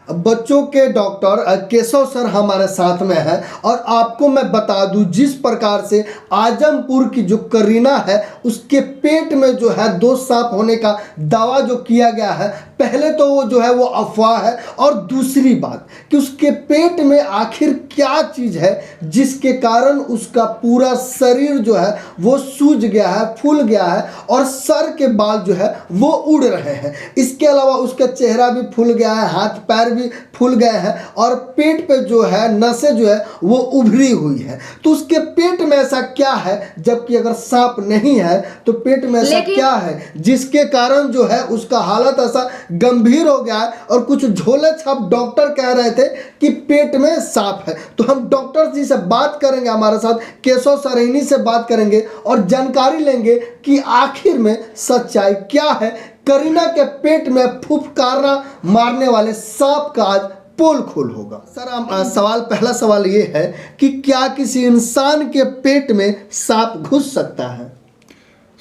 बच्चों के doctor Keshav sir हमारे साथ में है। और आपको मैं बता दूं, जिस प्रकार से आजमपुर की जो करीना है उसके पेट में जो है 2 सांप होने का दावा जो किया गया है, पहले तो वो जो है वो अफवाह है। और दूसरी बात कि उसके पेट में आखिर क्या चीज़ है जिसके कारण उसका पूरा शरीर जो है वो सूज गया है, फूल गया है और सर के बाल जो है वो उड़ रहे हैं। इसके अलावा उसका चेहरा भी फूल गया है, हाथ पैर भी फूल गए हैं और पेट पे जो है नसें जो है वो उभरी हुई है। तो उसके पेट में ऐसा क्या है, जबकि अगर सांप नहीं है तो पेट में ऐसा क्या है जिसके कारण जो है उसका हालत ऐसा गंभीर हो गया है। और कुछ झोले छाप डॉक्टर कह रहे थे कि पेट में सांप है। तो हम डॉक्टर जी से बात करेंगे, हमारे साथ केशव सर इन्हीं से बात करेंगे और जानकारी लेंगे कि आखिर में सच्चाई क्या है। करीना के पेट में फुफकारा मारने वाले सांप का आज पोल खोल होगा। सर पहला सवाल ये है कि क्या किसी इंसान के पेट में सांप घुस सकता है?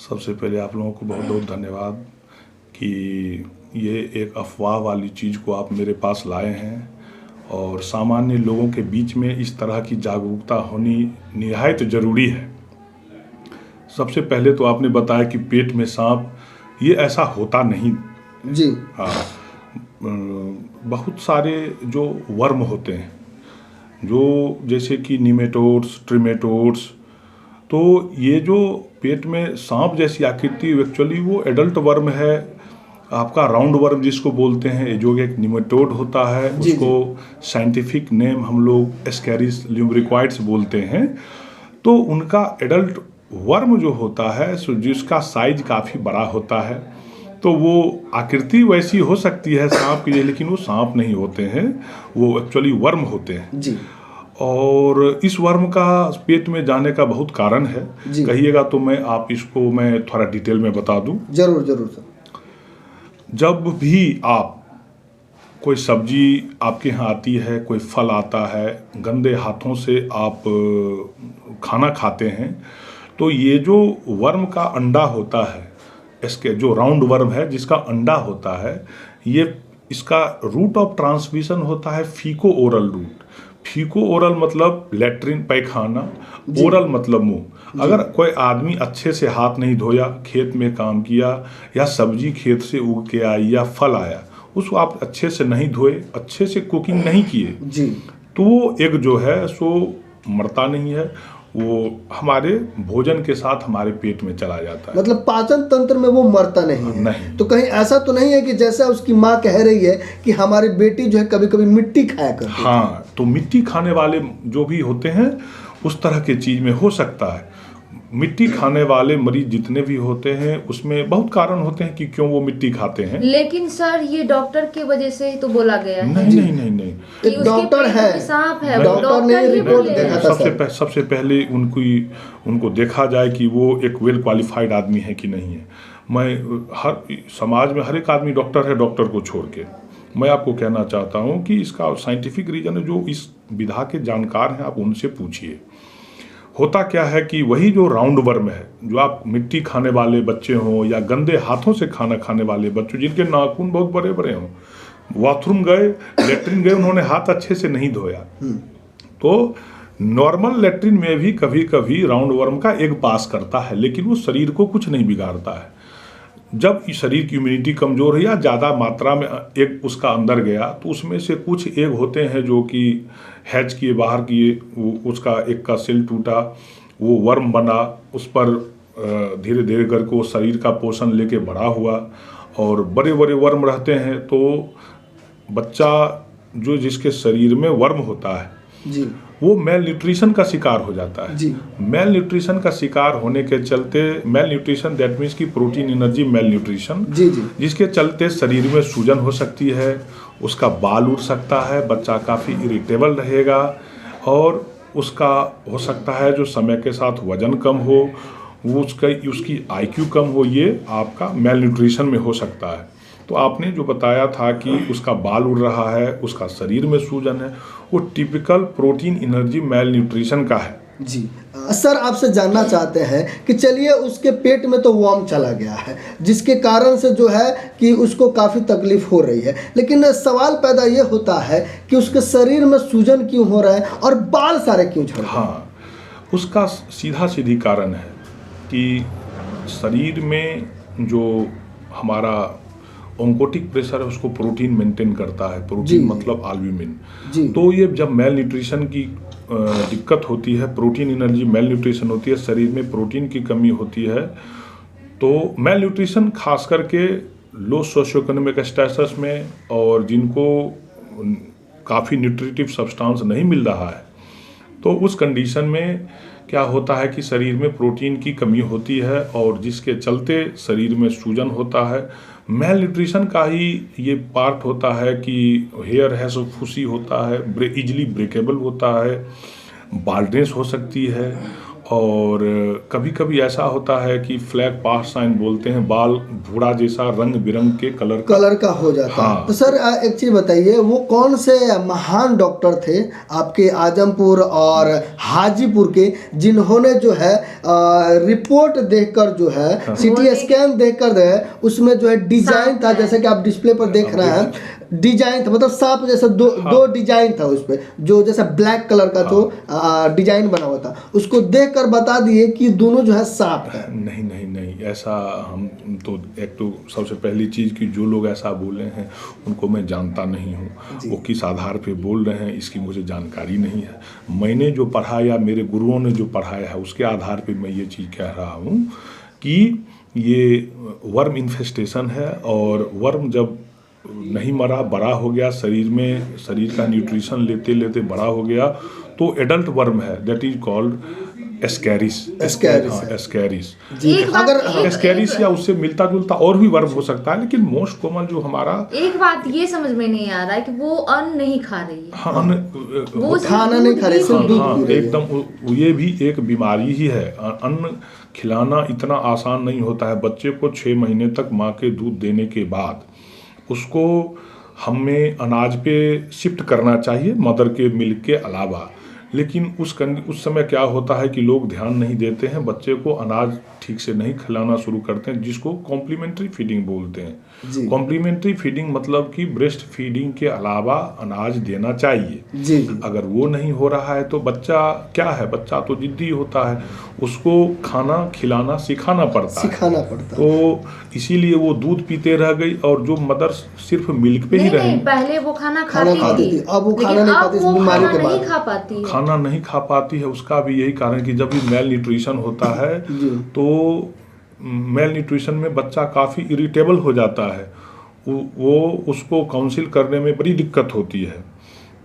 सबसे पहले आप लोगों को बहुत बहुत धन्यवाद कि ये एक अफवाह वाली चीज़ को आप मेरे पास लाए हैं और सामान्य लोगों के बीच में इस तरह की जागरूकता होनी निहायत ज़रूरी है। सबसे पहले तो आपने बताया कि पेट में सांप, ये ऐसा होता नहीं जी। हाँ, बहुत सारे जो वर्म होते हैं, जो जैसे कि निमेटोड्स, ट्रिमेटोड्स, तो ये जो पेट में सांप जैसी आकृति एक्चुअली वो एडल्ट वर्म है आपका, राउंड वर्म जिसको बोलते हैं, जो एक निमेटोड होता है। उसको साइंटिफिक नेम हम लोग एस्केरिस ल्यूम्ब्रिक्वाइड्स बोलते हैं। तो उनका एडल्ट वर्म जो होता है सो जिसका साइज काफ़ी बड़ा होता है, तो वो आकृति वैसी हो सकती है सांप की, लेकिन वो सांप नहीं होते हैं, वो एक्चुअली वर्म होते हैं जी। और इस वर्म का पेट में जाने का बहुत कारण है। कहिएगा तो मैं थोड़ा डिटेल में बता दूं। जरूर जरूर सर। जब भी आप कोई सब्जी आपके यहाँ आती है, कोई फल आता है, गंदे हाथों से आप खाना खाते हैं, तो ये जो वर्म का अंडा होता है, इसके जो राउंड वर्म है जिसका अंडा होता है, ये इसका रूट ऑफ ट्रांसमिशन होता है फीको ओरल रूट। फीको ओरल मतलब लेट्रिन पैखाना, ओरल मतलब मुंह। अगर कोई आदमी अच्छे से हाथ नहीं धोया, खेत में काम किया या सब्जी खेत से उग के आई या फल आया, उसको आप अच्छे से नहीं धोए, अच्छे से कुकिंग नहीं किए जी, तो वो एक जो है सो मरता नहीं है, वो हमारे भोजन के साथ हमारे पेट में चला जाता है। मतलब पाचन तंत्र में वो मरता नहीं है। नहीं। तो कहीं ऐसा तो नहीं है कि जैसा उसकी माँ कह रही है कि हमारी बेटी जो है कभी कभी मिट्टी खाया करती है? हाँ, तो मिट्टी खाने वाले जो भी होते हैं उस तरह के चीज़ में हो सकता है। मिट्टी खाने वाले मरीज जितने भी होते हैं उसमें बहुत कारण होते हैं कि क्यों वो मिट्टी खाते हैं। लेकिन सर ये डॉक्टर की वजह से ही तो बोला गया है। नहीं। एक डॉक्टर है, सांप है, डॉक्टर ने रिपोर्ट देखा था। सबसे पहले उनको देखा जाए कि वो एक वेल क्वालिफाइड आदमी है कि नहीं है। मैं हर समाज में हर एक आदमी डॉक्टर है, डॉक्टर को छोड़ के मैं आपको कहना चाहता हूँ कि इसका साइंटिफिक रीजन है, जो इस विधा के जानकार हैं आप उनसे पूछिए। होता क्या है कि वही जो राउंड वर्म है, जो आप मिट्टी खाने वाले बच्चे हों या गंदे हाथों से खाना खाने वाले बच्चों, जिनके नाखून बहुत बड़े बड़े हों, बाथरूम गए, लेटरिन गए, उन्होंने हाथ अच्छे से नहीं धोया, तो नॉर्मल लेटरिन में भी कभी कभी राउंड वर्म का एग पास करता है, लेकिन वो शरीर को कुछ नहीं बिगाड़ता है। जब शरीर की इम्यूनिटी कमज़ोर है या ज़्यादा मात्रा में एग उसका अंदर गया, तो उसमें से कुछ एग होते हैं जो कि हैच किए बाहर किए, उसका एक का सेल टूटा, वो वर्म बना, उस पर धीरे धीरे करके वो शरीर का पोषण लेके बड़ा हुआ और बड़े बड़े वर्म रहते हैं। तो बच्चा जो जिसके शरीर में वर्म होता है जी, वो मेल न्यूट्रिशन का शिकार हो जाता है जी। मेल न्यूट्रिशन का शिकार होने के चलते, मेल न्यूट्रिशन दैट मीन्स की प्रोटीन एनर्जी मेल न्यूट्रिशन, जी जी, जिसके चलते शरीर में सूजन हो सकती है, उसका बाल उड़ सकता है, बच्चा काफ़ी इरिटेबल रहेगा और उसका हो सकता है जो समय के साथ वजन कम हो, वो उसकी IQ कम हो, ये आपका मेल न्यूट्रिशन में हो सकता है। तो आपने जो बताया था कि उसका बाल उड़ रहा है, उसका शरीर में सूजन है, वो typical protein energy mail nutrition का है। जी सर, आपसे जानना चाहते हैं कि चलिए उसके पेट में तो वर्म चला गया है, जिसके कारण से जो है कि उसको काफ़ी तकलीफ हो रही है, लेकिन सवाल पैदा ये होता है कि उसके शरीर में सूजन क्यों हो रहा है और बाल सारे क्यों झड़ रहे हैं? हाँ, उसका सीधा सीधी कारण है कि शरीर में जो हमारा ऑन्कोटिक प्रेशर है उसको प्रोटीन मेंटेन करता है। जी। प्रोटीन मतलब एल्ब्यूमिन। जी। तो ये जब मेल न्यूट्रिशन की दिक्कत होती है, प्रोटीन एनर्जी मेल न्यूट्रिशन होती है, शरीर में प्रोटीन की कमी होती है, तो मेल न्यूट्रिशन खास करके लो सोशियो इकोनॉमिक स्टेटस में और जिनको काफ़ी न्यूट्रिटिव सब्सटेंस नहीं मिल रहा है, तो उस कंडीशन में क्या होता है कि शरीर में प्रोटीन की कमी होती है और जिसके चलते शरीर में सूजन होता है। मेल न्यूट्रिशन का ही ये पार्ट होता है कि हेयर है सो फुसी होता है, इजीली ब्रेकेबल होता है, बाल्डनेस हो सकती है और कभी कभी ऐसा होता है कि फ्लैग पास साइन बोलते हैं, बाल भूरा जैसा रंग बिरंग के कलर का हो जाता है। हाँ। तो सर एक चीज़ बताइए, वो कौन से महान डॉक्टर थे आपके आजमपुर और हाजीपुर के, जिन्होंने जो है रिपोर्ट देखकर जो है सीटी स्कैन देखकर उसमें जो है डिजाइन था, जैसे कि आप डिस्प्ले पर देख रहे हैं, डिजाइन था, मतलब सांप जैसा दो डिजाइन था उस पे, जो जैसा ब्लैक कलर का जो डिजाइन बना हुआ था, उसको देखकर बता दिए कि दोनों जो है सांप है। नहीं नहीं नहीं, ऐसा हम तो एक तो सबसे पहली चीज़ कि जो लोग ऐसा बोले हैं उनको मैं जानता नहीं हूँ, वो किस आधार पे बोल रहे हैं इसकी मुझे जानकारी नहीं है। मैंने जो पढ़ा या मेरे गुरुओं ने जो पढ़ाया है उसके आधार पे मैं ये चीज़ कह रहा हूँ कि ये वर्म इन्फेस्टेशन है और वर्म जब नहीं मरा, बड़ा हो गया, शरीर का न्यूट्रिशन लेते लेते बड़ा हो गया, तो एडल्ट वर्म है, that is called Ascaris. Ascaris अगर एस्कैरिस या उससे मिलता जुलता और भी वर्म हो सकता है, लेकिन मोस्ट कॉमन जो हमारा। एक बात ये समझ में नहीं आ रहा है कि वो अन्न नहीं खा रही है। हाँ, वो खाना नहीं खा रही, सिर्फ दूध पी रही है। एकदम ये भी एक बीमारी ही है। अन्न खिलाना इतना आसान नहीं होता है। बच्चे को 6 महीने तक माँ के दूध देने के बाद उसको हमें अनाज पे शिफ्ट करना चाहिए, मदर के मिल्क के अलावा। लेकिन उस समय क्या होता है कि लोग ध्यान नहीं देते हैं, बच्चे को अनाज ठीक से नहीं खिलाना शुरू करते हैं, जिसको कॉम्प्लीमेंट्री फीडिंग बोलते हैं। कॉम्प्लीमेंट्री फीडिंग मतलब कि ब्रेस्ट फीडिंग के अलावा अनाज देना चाहिए जी। अगर वो नहीं हो रहा है तो बच्चा क्या है, बच्चा तो जिद्दी होता है, उसको खाना खिलाना सिखाना पड़ता है। तो इसीलिए वो दूध पीते रह गई और जो मदर सिर्फ मिल्क पे ही रही। पहले वो खाना खाती थी, अब वो खाना नहीं खाती, वो बीमारी खाना के बाद नहीं खा पाती है। खाना नहीं खा पाती है, उसका भी यही कारण कि जब भी मेल न्यूट्रिशन होता है तो मेल न्यूट्रिशन में बच्चा काफ़ी इरिटेबल हो जाता है, वो उसको काउंसिल करने में बड़ी दिक्कत होती है।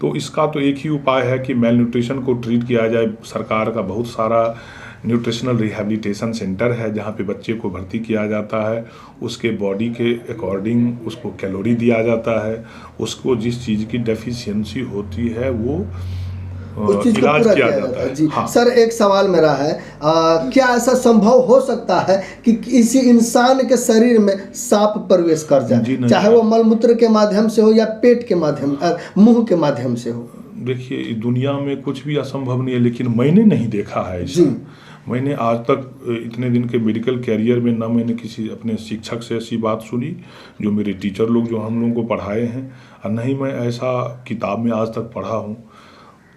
तो इसका तो एक ही उपाय है कि मेल न्यूट्रिशन को ट्रीट किया जाए। सरकार का बहुत सारा न्यूट्रिशनल रिहैबिलिटेशन सेंटर है जहाँ पे बच्चे को भर्ती किया जाता है, उसके बॉडी के अकॉर्डिंग उसको कैलोरी दिया जाता है, उसको जिस चीज़ की डेफिशिएंसी होती है वो उस चीज को पूरा किया जाता है। जी हाँ। सर एक सवाल मेरा है, क्या ऐसा संभव हो सकता है कि किसी इंसान के शरीर में सांप प्रवेश कर जाए, चाहे वो मलमूत्र के माध्यम से हो या पेट के माध्यम, मुंह के माध्यम से हो? देखिए, दुनिया में कुछ भी असंभव नहीं है, लेकिन मैंने नहीं देखा है ऐसा। मैंने आज तक इतने दिन के मेडिकल कैरियर में ना मैंने किसी अपने शिक्षक से ऐसी बात सुनी, जो मेरे टीचर लोग जो हम लोगों को पढ़ाए हैं, और नहीं मैं ऐसा किताब में आज तक पढ़ा हूँ।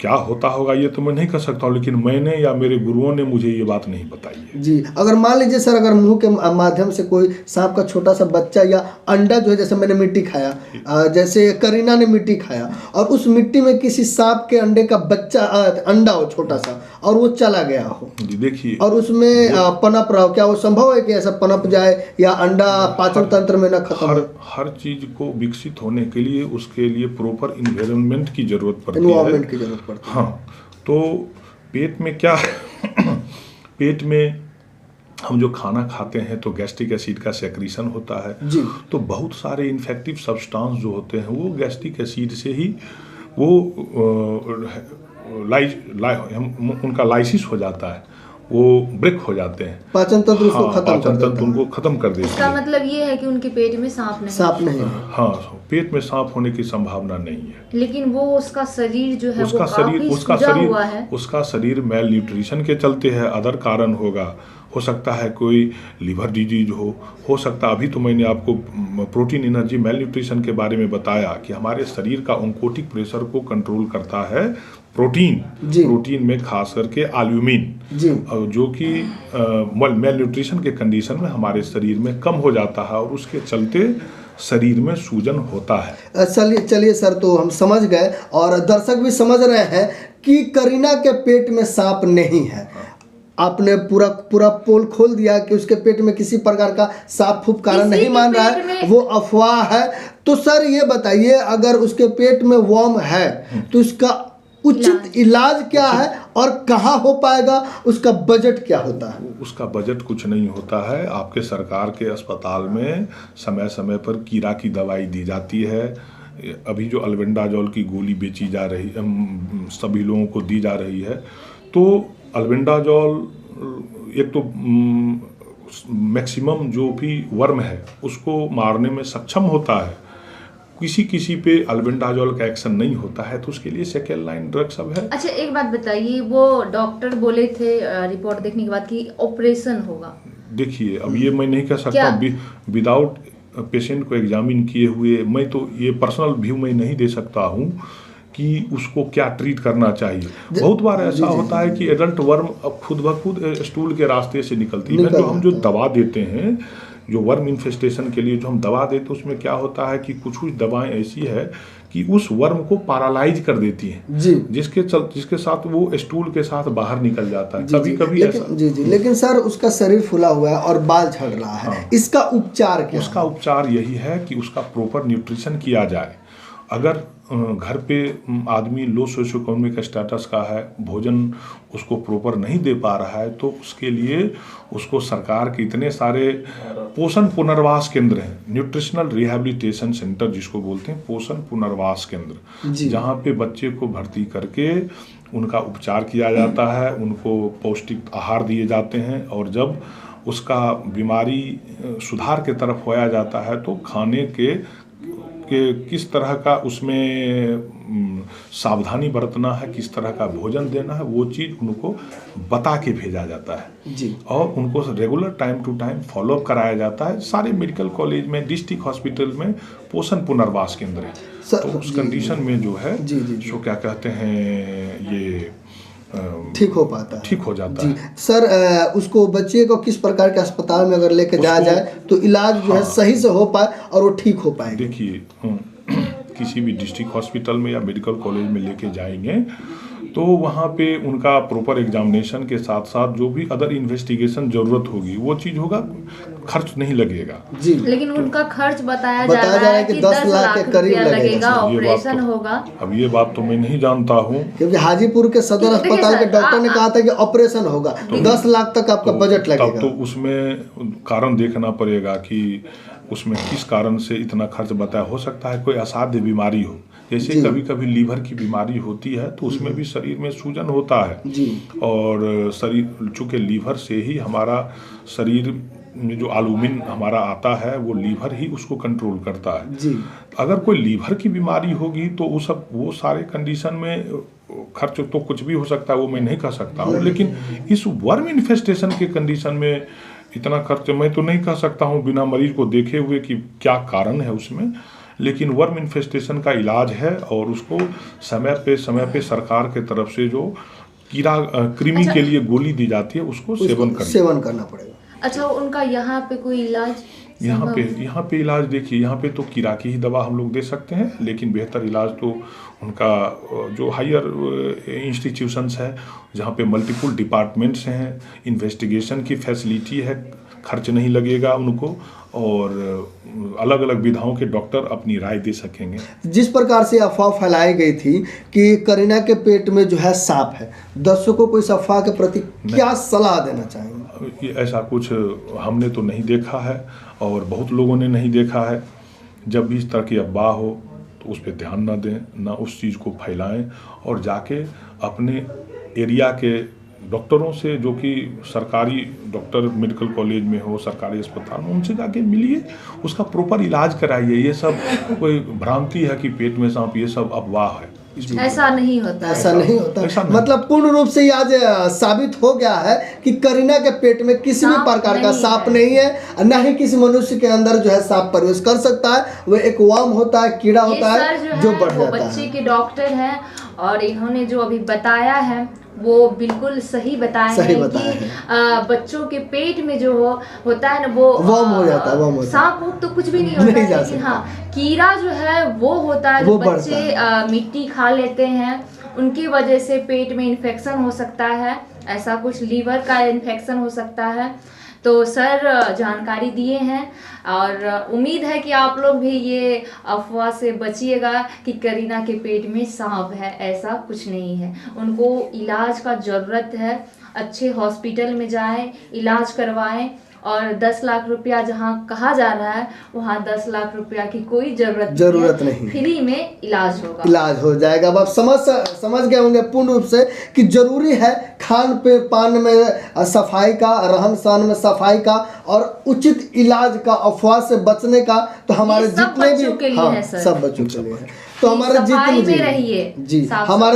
क्या होता होगा ये तो मैं नहीं कर सकता हूँ, लेकिन मैंने या मेरे गुरुओं ने मुझे ये बात नहीं बताई है। जी, अगर मान लीजिए सर, अगर मुंह के माध्यम से कोई सांप का छोटा सा बच्चा या अंडा जो है, जैसे मैंने मिट्टी खाया, जैसे करीना ने मिट्टी खाया, और उस मिट्टी में किसी सांप के अंडे का बच्चा अंडा हो छोटा सा और वो चला गया हो, जी देखिए, और उसमें पनप रहा हो, क्या वो संभव है कि ऐसा पनप जाए या अंडा पाचन तंत्र में न खत्म हो? हर चीज को विकसित होने के लिए उसके लिए प्रॉपर इन्वायरमेंट की जरूरत पड़ती है। हाँ, तो पेट में क्या पेट में हम जो खाना खाते हैं तो गैस्ट्रिक एसिड का सेक्रीशन होता है जी। तो बहुत सारे इन्फेक्टिव सब्सटेंस जो होते हैं वो गैस्ट्रिक एसिड से ही वो उनका लाइसिस हो जाता है वो ब्रेक हो जाते हैं, पाचन तंत्र उसको खत्म कर पाचन देता तंत्र उनको खत्म कर देती इसका है। मतलब ये है कि उनके पेट में सांप नहीं सांप नहीं है। हाँ, पेट में सांप होने की संभावना नहीं है। लेकिन वो उसका शरीर जो है वो उसका काफी सूजा हुआ है। उसका शरीर मेल न्यूट्रिशन के चलते है, अदर कारण होगा। हो सकता है कोई लिवर डिजीज हो सकता, अभी तो मैंने आपको प्रोटीन एनर्जी मेल न्यूट्रिशन के बारे में बताया कि हमारे शरीर का ऑन्कोटिक प्रेशर को कंट्रोल करता है प्रोटीन में खास करके एल्यूमिन, जो कि मेल न्यूट्रिशन के कंडीशन में हमारे शरीर में कम हो जाता है और उसके चलते शरीर में सूजन होता है। चलिए सर, तो हम समझ गए और दर्शक भी समझ रहे हैं कि करीना के पेट में सांप नहीं है। आपने पूरा पोल खोल दिया कि उसके पेट में किसी प्रकार का सांप फूप कारण नहीं मान रहा है, वो अफवाह है। तो सर ये बताइए, अगर उसके पेट में वर्म है तो उसका उचित इलाज क्या है और कहाँ हो पाएगा, उसका बजट क्या होता है? उसका बजट कुछ नहीं होता है। आपके सरकार के अस्पताल में समय समय पर कीड़ा की दवाई दी जाती है। अभी जो अल्बेंडाजोल की गोली बेची जा रही, सभी लोगों को दी जा रही है। तो अल्बेंडाजोल एक तो मैक्सिमम जो भी वर्म है उसको मारने में सक्षम होता है। किसी पे अल्बेंडाजोल का एक्शन नहीं होता है, तो उसके लिए सेकेंड लाइन ड्रग सब है। अच्छा, एक बात बताइए, वो डॉक्टर बोले थे रिपोर्ट देखने के बाद कि ऑपरेशन होगा। देखिए, अब ये मैं नहीं कह सकता विदाउट पेशेंट को एग्जामिन किए हुए। मैं तो ये पर्सनल व्यू में नहीं दे सकता हूँ कि उसको क्या ट्रीट करना चाहिए। बहुत बार ऐसा होता है कि एडल्ट वर्म अब खुद ब खुद स्टूल के रास्ते से निकलती है। जो हम जो दवा देते हैं, जो वर्म इन्फेस्टेशन के लिए जो हम दवा देते हैं, उसमें क्या होता है कि कुछ दवाएं ऐसी है कि उस वर्म को पैरालाइज कर देती हैं, जिसके साथ वो स्टूल के साथ बाहर निकल जाता है। कभी ऐसा लेकिन सर उसका शरीर फूला हुआ है और बाल झड़ रहा है। हाँ। इसका उपचार क्या? उसका उपचार यही है कि उसका प्रॉपर न्यूट्रिशन किया जाए। अगर घर पे आदमी लो सोशो इकोनॉमिक स्टेटस का है, भोजन उसको प्रॉपर नहीं दे पा रहा है, तो उसके लिए उसको सरकार के इतने सारे पोषण पुनर्वास केंद्र हैं, न्यूट्रिशनल रिहैबिलिटेशन सेंटर जिसको बोलते हैं, पोषण पुनर्वास केंद्र, जहाँ पे बच्चे को भर्ती करके उनका उपचार किया जाता है, उनको पौष्टिक आहार दिए जाते हैं। और जब उसका बीमारी सुधार के तरफ होया जाता है तो खाने के किस तरह का उसमें सावधानी बरतना है, किस तरह का भोजन देना है, वो चीज़ उनको बता के भेजा जाता है और उनको regular time to time follow up कराया जाता है। सारे मेडिकल कॉलेज में, डिस्ट्रिक्ट हॉस्पिटल में पोषण पुनर्वास केंद्र है। तो उस कंडीशन में जो है जो क्या कहते हैं, ये ठीक हो पाता है, ठीक हो जाता है। सर उसको बच्चे को किस प्रकार के अस्पताल में अगर लेके जाया जाए तो इलाज जो है सही से हो पाए और वो ठीक हो पाए? देखिए, किसी भी डिस्ट्रिक्ट हॉस्पिटल में या मेडिकल कॉलेज में लेके जाएंगे तो वहाँ पे उनका प्रॉपर एग्जामिनेशन के साथ साथ जो भी अदर इन्वेस्टिगेशन जरूरत होगी वो चीज़ होगा, खर्च नहीं लगेगा। लेकिन उनका खर्च बताया जा रहा है कि 10 लाख के करीब लगेगा, ऑपरेशन होगा। अब ये बात तो मैं नहीं जानता हूँ, क्योंकि हाजीपुर के सदर अस्पताल के डॉक्टर ने कहा था कि ऑपरेशन होगा, तो 10 लाख तक आपका बजट लगेगा। तब तो उसमें कारण देखना पड़ेगा कि उसमें किस कारण से इतना खर्च बताया। हो सकता है कोई असाध्य बीमारी हो, जैसे कभी कभी लीवर की बीमारी होती है तो उसमें भी शरीर में सूजन होता है और शरीर, चूँकि लीवर से ही हमारा शरीर में जो एल्यूमिन हमारा आता है वो लीवर ही उसको कंट्रोल करता है। अगर कोई लीवर की बीमारी होगी तो वो सारे कंडीशन में खर्च तो कुछ भी हो सकता है, वो मैं नहीं कह सकता हूँ। लेकिन इस वर्म इन्फेस्टेशन के कंडीशन में इतना खर्च मैं तो नहीं कह सकता हूँ बिना मरीज को देखे हुए कि क्या कारण है उसमें। लेकिन वर्म इन्फेस्टेशन का इलाज है और उसको समय पे सरकार के तरफ से जो कृमि के लिए गोली दी जाती है उसको सेवन करना पड़ेगा। अच्छा, उनका यहाँ पे कोई इलाज? यहाँ पे इलाज देखिए, यहाँ पे तो कीड़ा की ही दवा हम लोग दे सकते हैं, लेकिन बेहतर इलाज तो उनका जो हायर इंस्टीट्यूशंस है जहाँ पे मल्टीपल डिपार्टमेंट्स हैं, इन्वेस्टिगेशन की फैसिलिटी है, खर्च नहीं लगेगा उनको और अलग अलग विधाओं के डॉक्टर अपनी राय दे सकेंगे। जिस प्रकार से अफवाह फैलाई गई थी कि करीना के पेट में जो है सांप है, दर्शकों को इस अफवाह के प्रति क्या सलाह देना चाहेंगे? ऐसा कुछ हमने तो नहीं देखा है और बहुत लोगों ने नहीं देखा है। जब भी इस तरह की अफवाह हो तो उस पर ध्यान ना दें, ना उस चीज़ को फैलाएं और जाके अपने एरिया के डॉक्टरों से, जो कि सरकारी डॉक्टर मेडिकल कॉलेज में हो, सरकारी अस्पताल में, उनसे जाके मिलिए, उसका प्रॉपर इलाज कराइए। ये सब कोई भ्रांति है कि पेट में सांप, ये सब अफवाह है। ऐसा नहीं होता, ऐसा नहीं होता। मतलब पूर्ण रूप से आज साबित हो गया है कि करीना के पेट में किसी भी प्रकार का सांप नहीं है, न ही किसी मनुष्य के अंदर जो है सांप प्रवेश कर सकता है। वो एक वर्म होता है, कीड़ा होता है जो बढ़ जाता है। बच्चे के डॉक्टर हैं और इन्होंने जो अभी बताया है वो बिल्कुल सही बताया है कि बच्चों के पेट में जो होता है ना वो वर्म हो जाता है। सांप तो कुछ भी नहीं होता है, लेकिन हाँ कीड़ा जो है वो होता है। जो बच्चे मिट्टी खा लेते हैं उनकी वजह से पेट में इन्फेक्शन हो सकता है, ऐसा कुछ लीवर का इन्फेक्शन हो सकता है। तो सर जानकारी दिए हैं और उम्मीद है कि आप लोग भी ये अफवाह से बचिएगा कि करीना के पेट में सांप है। ऐसा कुछ नहीं है, उनको इलाज का ज़रूरत है। अच्छे हॉस्पिटल में जाएं, इलाज करवाएं और 10 लाख रुपया जहाँ कहा जा रहा है वहाँ 10 लाख रुपया की कोई जरूरत नहीं, फ्री में इलाज होगा, इलाज हो जाएगा। अब आप समझ गए होंगे पूर्ण रूप से कि जरूरी है खान पे पान में सफाई का, रहन सहन में सफाई का और उचित इलाज का, अफवाह से बचने का। तो हमारे जितने भी सब बच्चों के लिए है। तो हमारे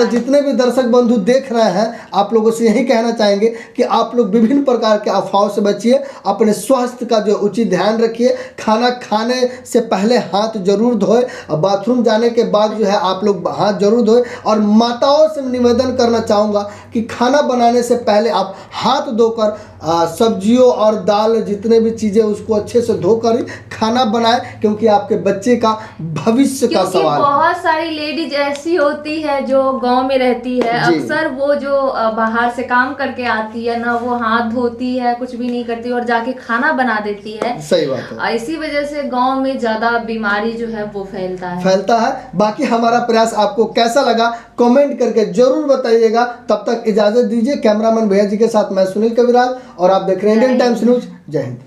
जितने भी दर्शक बंधु देख रहे हैं, आप लोगों से यही कहना चाहेंगे कि आप लोग विभिन्न प्रकार के अफवाहों से बचिए, अपने स्वास्थ्य का जो उचित ध्यान रखिए। खाना खाने से पहले हाथ जरूर धोए और बाथरूम जाने के बाद जो है आप लोग हाथ जरूर धोए। और माताओं से निवेदन करना चाहूँगा कि खाना बनाने से पहले आप हाथ धोकर सब्जियों और दाल जितने भी चीज़ें उसको अच्छे से धोकर खाना बनाएं, क्योंकि आपके बच्चे का भविष्य का सवाल। बहुत सारी लेडीज ऐसी होती है जो गांव में रहती है, अक्सर वो जो बाहर से काम करके आती है ना, वो हाथ धोती है, कुछ भी नहीं करती और जाके खाना बना देती है। सही बात है। इसी वजह से गांव में ज्यादा बीमारी जो है वो फैलता है। बाकी हमारा प्रयास आपको कैसा लगा कमेंट करके जरूर बताइएगा। तब तक इजाजत दीजिए। कैमरामैन भैया जी के साथ मैं सुनील कविराज और आप देख रहे हैं इंडियन टाइम्स न्यूज। जय हिंद।